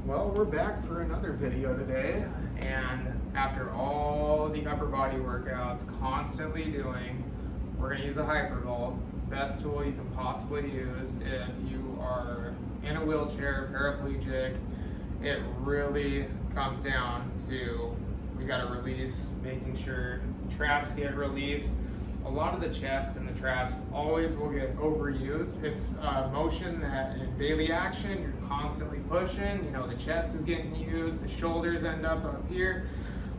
Well, we're back for another video today, and after all the upper body workouts, constantly doing, we're going to use a Hypervolt, best tool you can possibly use if you are in a wheelchair, paraplegic. It really comes down to, we got to release, making sure traps get released. A lot of the chest and the traps always will get overused. It's a motion that in daily action, you're constantly pushing. You know, the chest is getting used, the shoulders end up here.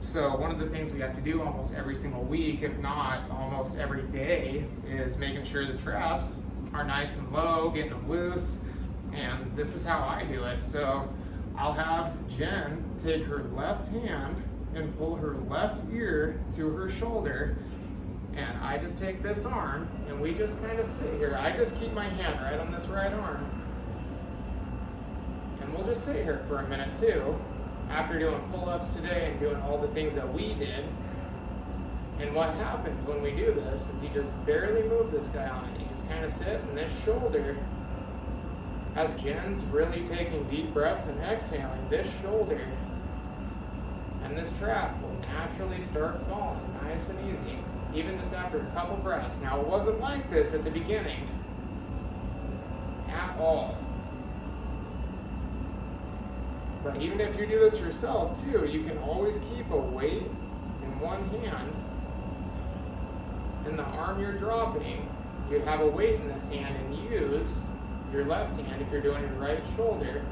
So one of the things we have to do almost every single week, if not almost every day, is making sure the traps are nice and low, getting them loose. And this is how I do it. So I'll have Jen take her left hand and pull her left ear to her shoulder. And I just take this arm and we just kind of sit here. I just keep my hand right on this right arm. And we'll just sit here for a minute too, after doing pull-ups today and doing all the things that we did. And what happens when we do this is you just barely move this guy on it. You just kind of sit, and this shoulder, as Jen's really taking deep breaths and exhaling, this shoulder and this trap will naturally start falling nice and easy, even just after a couple breaths. Now, it wasn't like this at the beginning at all. But even if you do this yourself too, you can always keep a weight in one hand, and the arm you're dropping, you have a weight in this hand and use your left hand if you're doing your right shoulder.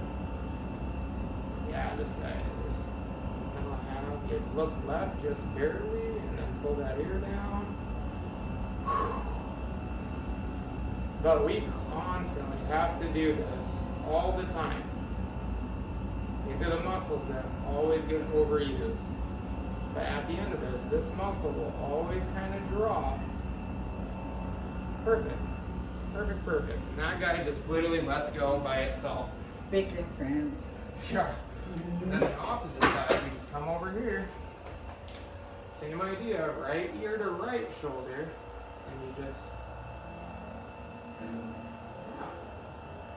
Yeah, this guy is. And I'll have you look left just barely, and then pull that ear down. But we constantly have to do this all the time. These are the muscles that always get overused. But at the end of this muscle will always kind of drop. Perfect. Perfect, perfect. And that guy just literally lets go by itself. Big difference. Yeah. And then the opposite side, we just come over here. Same idea, right ear to right shoulder. And you just, yeah.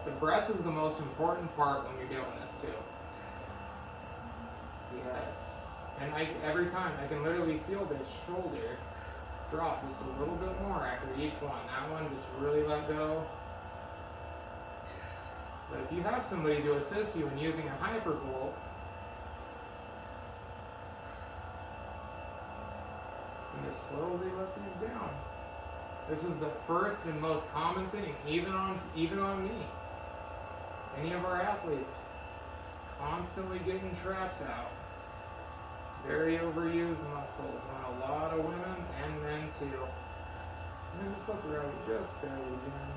The breath is the most important part when you're doing this too. Yes. And every time I can literally feel this shoulder drop just a little bit more after each one. That one just really let go. But if you have somebody to assist you in using a Hypervolt, you just slowly let these down. This is the first and most common thing, even on me. Any of our athletes constantly getting traps out. Very overused muscles on a lot of women and men too. And then just look right, just barely, Jen.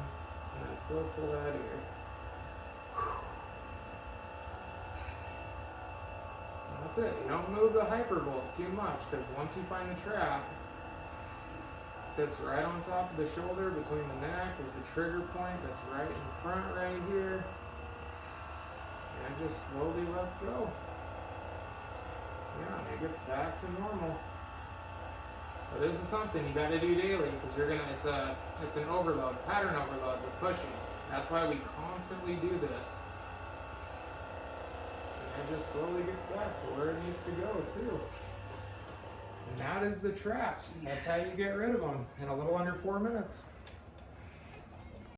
And then still pull that ear. And that's it. You don't move the Hypervolt too much, because once you find the trap, it sits right on top of the shoulder between the neck. There's a trigger point that's right in front right here. And it just slowly lets go. Yeah, and it gets back to normal. But this is something you got to do daily, because it's an overload, pattern overload with pushing. That's why we constantly do this. And it just slowly gets back to where it needs to go too. And that is the traps. That's how you get rid of them in a little under 4 minutes.